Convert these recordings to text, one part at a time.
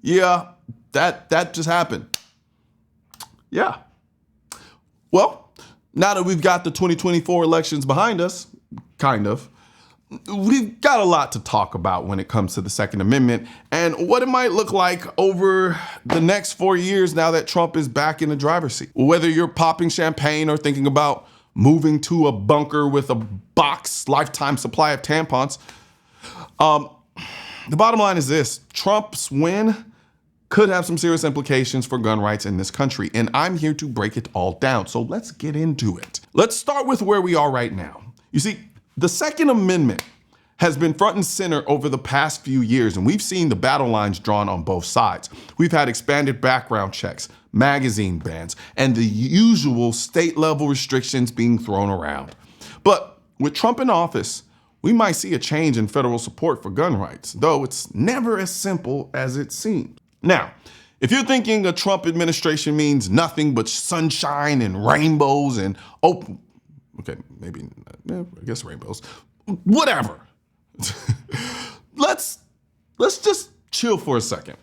Yeah, that just happened. Yeah. Well, now that we've got the 2024 elections behind us, kind of, we've got a lot to talk about when it comes to the Second Amendment and what it might look like over the next 4 years now that Trump is back in the driver's seat. Whether you're popping champagne or thinking about moving to a bunker with a box lifetime supply of tampons, the bottom line is this: Trump's win could have some serious implications for gun rights in this country, and I'm here to break it all down. So let's get into it. Let's start with where we are right now. You see, the Second Amendment has been front and center over the past few years, and we've seen the battle lines drawn on both sides. We've had expanded background checks, magazine bans, and the usual state-level restrictions being thrown around. But with Trump in office, we might see a change in federal support for gun rights, though it's never as simple as it seems. Now, if you're thinking a Trump administration means nothing but sunshine and rainbows and open, okay, maybe, I guess rainbows, whatever. Let's just chill for a second.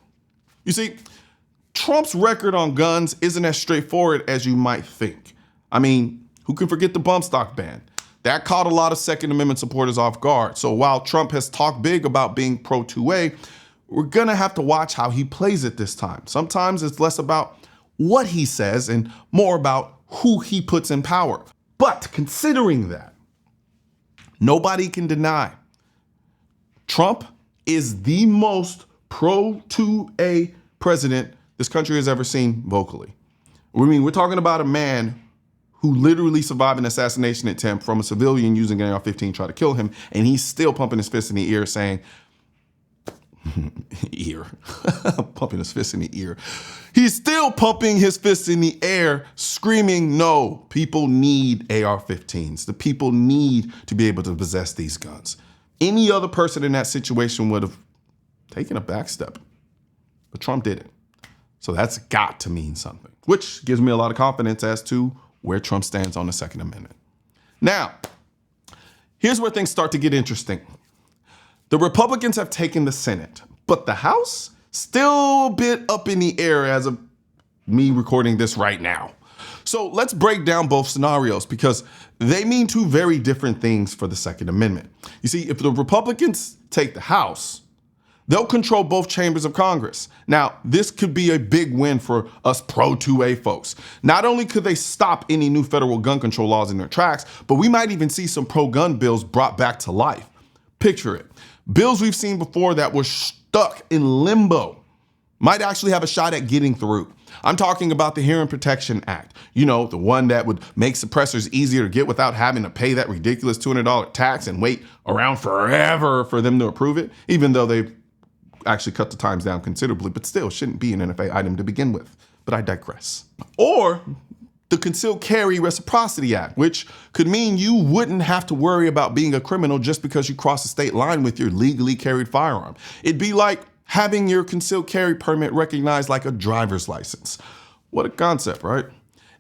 You see, Trump's record on guns isn't as straightforward as you might think. I mean, who can forget the bump stock ban? That caught a lot of Second Amendment supporters off guard. So while Trump has talked big about being pro 2A, we're gonna have to watch how he plays it this time. Sometimes it's less about what he says and more about who he puts in power. But considering that, nobody can deny Trump is the most pro 2A president this country has ever seen vocally. I mean, we're talking about a man who literally survived an assassination attempt from a civilian using an AR-15 to try to kill him, and he's still pumping his fist in the ear saying, pumping his fist in the ear. He's still pumping his fist in the air, screaming, no, people need AR-15s. The people need to be able to possess these guns. Any other person in that situation would have taken a back step, but Trump didn't. So that's got to mean something, which gives me a lot of confidence as to where Trump stands on the Second Amendment. Now, here's where things start to get interesting. The Republicans have taken the Senate, but the House still a bit up in the air as of me recording this right now. So let's break down both scenarios because they mean two very different things for the Second Amendment. You see, if the Republicans take the House, they'll control both chambers of Congress. Now, this could be a big win for us pro 2A folks. Not only could they stop any new federal gun control laws in their tracks, but we might even see some pro-gun bills brought back to life. Picture it. Bills we've seen before that were stuck in limbo might actually have a shot at getting through. I'm talking about the Hearing Protection Act. You know, the one that would make suppressors easier to get without having to pay that ridiculous $200 tax and wait around forever for them to approve it, even though they've actually cut the times down considerably, but still shouldn't be an NFA item to begin with. But I digress. Or the Concealed Carry Reciprocity Act, which could mean you wouldn't have to worry about being a criminal just because you cross the state line with your legally carried firearm. It'd be like having your concealed carry permit recognized like a driver's license. What a concept, right?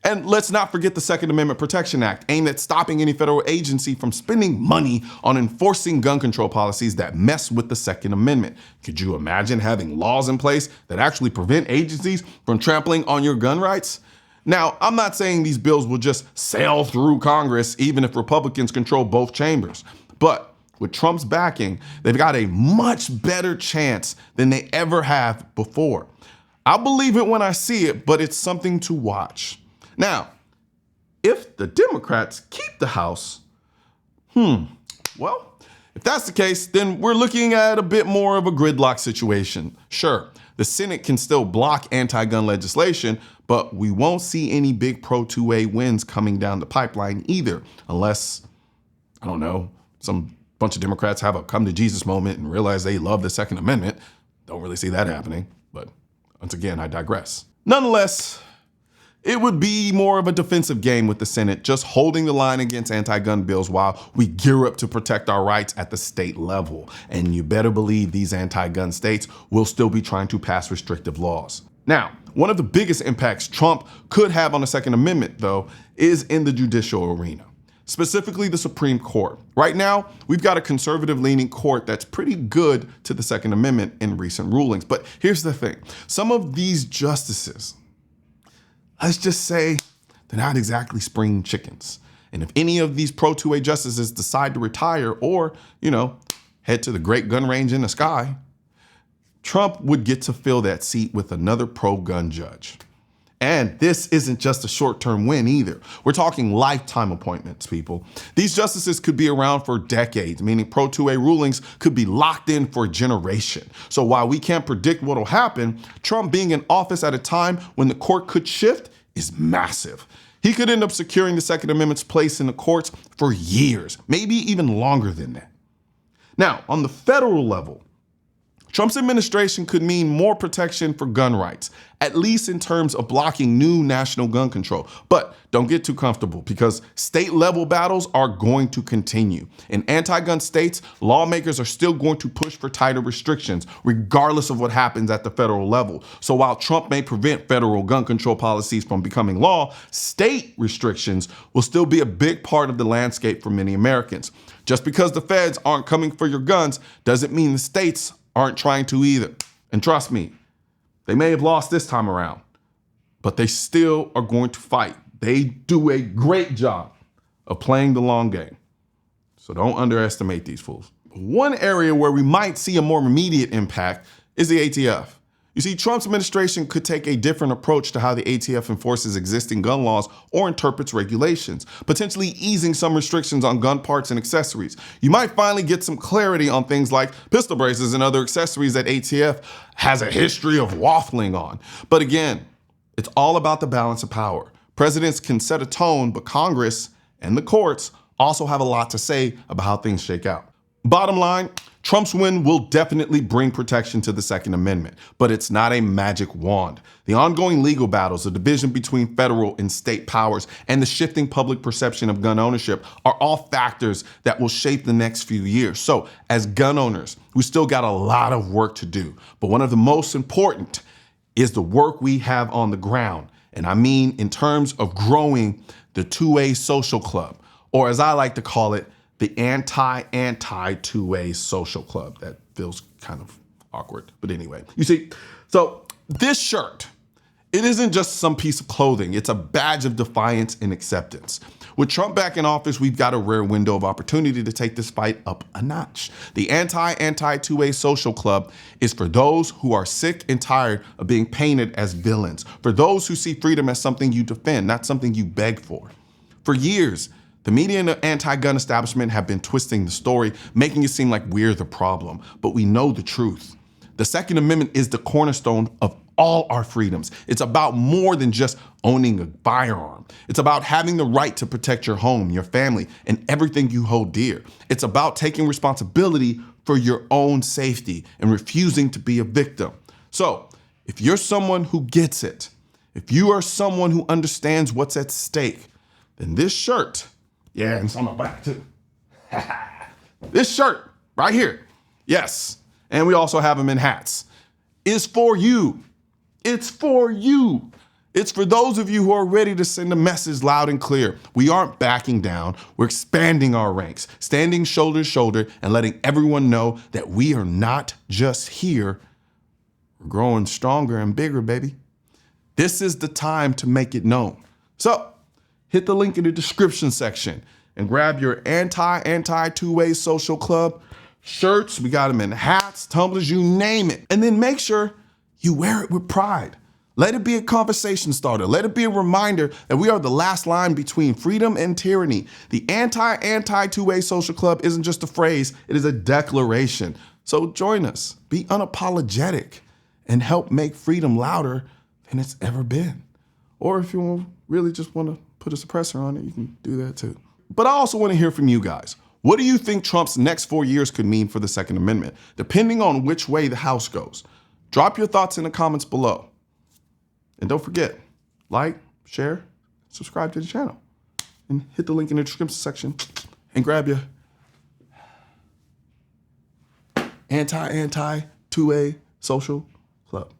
And let's not forget the Second Amendment Protection Act, aimed at stopping any federal agency from spending money on enforcing gun control policies that mess with the Second Amendment. Could you imagine having laws in place that actually prevent agencies from trampling on your gun rights? Now, I'm not saying these bills will just sail through Congress, even if Republicans control both chambers. But with Trump's backing, they've got a much better chance than they ever have before. I'll believe it when I see it, but it's something to watch. Now, if the Democrats keep the House, well, if that's the case, then we're looking at a bit more of a gridlock situation. Sure, the Senate can still block anti-gun legislation, but we won't see any big pro 2A wins coming down the pipeline either, unless, I don't know, some bunch of Democrats have a come to Jesus moment and realize they love the Second Amendment. Don't really see that happening, but once again, I digress. Nonetheless, it would be more of a defensive game with the Senate, just holding the line against anti-gun bills while we gear up to protect our rights at the state level. And you better believe these anti-gun states will still be trying to pass restrictive laws. Now, one of the biggest impacts Trump could have on the Second Amendment, though, is in the judicial arena. specifically the Supreme Court. Right now, we've got a conservative-leaning court that's pretty good to the Second Amendment in recent rulings. But here's the thing. Some of these justices, let's just say they're not exactly spring chickens. And if any of these pro-2A justices decide to retire or, head to the great gun range in the sky, Trump would get to fill that seat with another pro-gun judge. And this isn't just a short-term win either. We're talking lifetime appointments, people. These justices could be around for decades, meaning pro-2A rulings could be locked in for a generation. So while we can't predict what'll happen, Trump being in office at a time when the court could shift is massive. He could end up securing the Second Amendment's place in the courts for years, maybe even longer than that. Now, on the federal level, Trump's administration could mean more protection for gun rights, at least in terms of blocking new national gun control. But don't get too comfortable because state-level battles are going to continue. In anti-gun states, lawmakers are still going to push for tighter restrictions, regardless of what happens at the federal level. So while Trump may prevent federal gun control policies from becoming law, state restrictions will still be a big part of the landscape for many Americans. Just because the feds aren't coming for your guns doesn't mean the states aren't trying to either. And trust me, they may have lost this time around, but they still are going to fight. They do a great job of playing the long game. So don't underestimate these fools. One area where we might see a more immediate impact is the ATF. You see, Trump's administration could take a different approach to how the ATF enforces existing gun laws or interprets regulations, potentially easing some restrictions on gun parts and accessories. You might finally get some clarity on things like pistol braces and other accessories that ATF has a history of waffling on. But again, it's all about the balance of power. Presidents can set a tone, but Congress and the courts also have a lot to say about how things shake out. Bottom line, Trump's win will definitely bring protection to the Second Amendment, but it's not a magic wand. The ongoing legal battles, the division between federal and state powers, and the shifting public perception of gun ownership are all factors that will shape the next few years. So as gun owners, we still got a lot of work to do, but one of the most important is the work we have on the ground. And I mean in terms of growing the 2A social club, or as I like to call it, the anti-2A social club. That feels kind of awkward, but anyway. You see, so this shirt, it isn't just some piece of clothing. It's a badge of defiance and acceptance. With Trump back in office, we've got a rare window of opportunity to take this fight up a notch. The anti-2A social club is for those who are sick and tired of being painted as villains, for those who see freedom as something you defend, not something you beg for. For years, the media and the anti-gun establishment have been twisting the story, making it seem like we're the problem, but we know the truth. The Second Amendment is the cornerstone of all our freedoms. It's about more than just owning a firearm. It's about having the right to protect your home, your family, and everything you hold dear. It's about taking responsibility for your own safety and refusing to be a victim. So, if you're someone who gets it, if you are someone who understands what's at stake, then this shirt, yeah, and it's on the back too. This shirt right here, yes, and we also have them in hats, is for you. It's for you. It's for those of you who are ready to send a message loud and clear. We aren't backing down. We're expanding our ranks, standing shoulder to shoulder and letting everyone know that we are not just here. We're growing stronger and bigger, baby. This is the time to make it known. So, hit the link in the description section and grab your anti-2A social club shirts. We got them in hats, tumblers, you name it. And then make sure you wear it with pride. Let it be a conversation starter. Let it be a reminder that we are the last line between freedom and tyranny. The anti-2A social club isn't just a phrase, it is a declaration. So join us, be unapologetic, and help make freedom louder than it's ever been. Or if you really just want to put a suppressor on it, you can do that too. But I also want to hear from you guys. What do you think Trump's next 4 years could mean for the Second Amendment, depending on which way the House goes? Drop your thoughts in the comments below. And don't forget, like, share, subscribe to the channel, and hit the link in the description section and grab your anti-2A social club.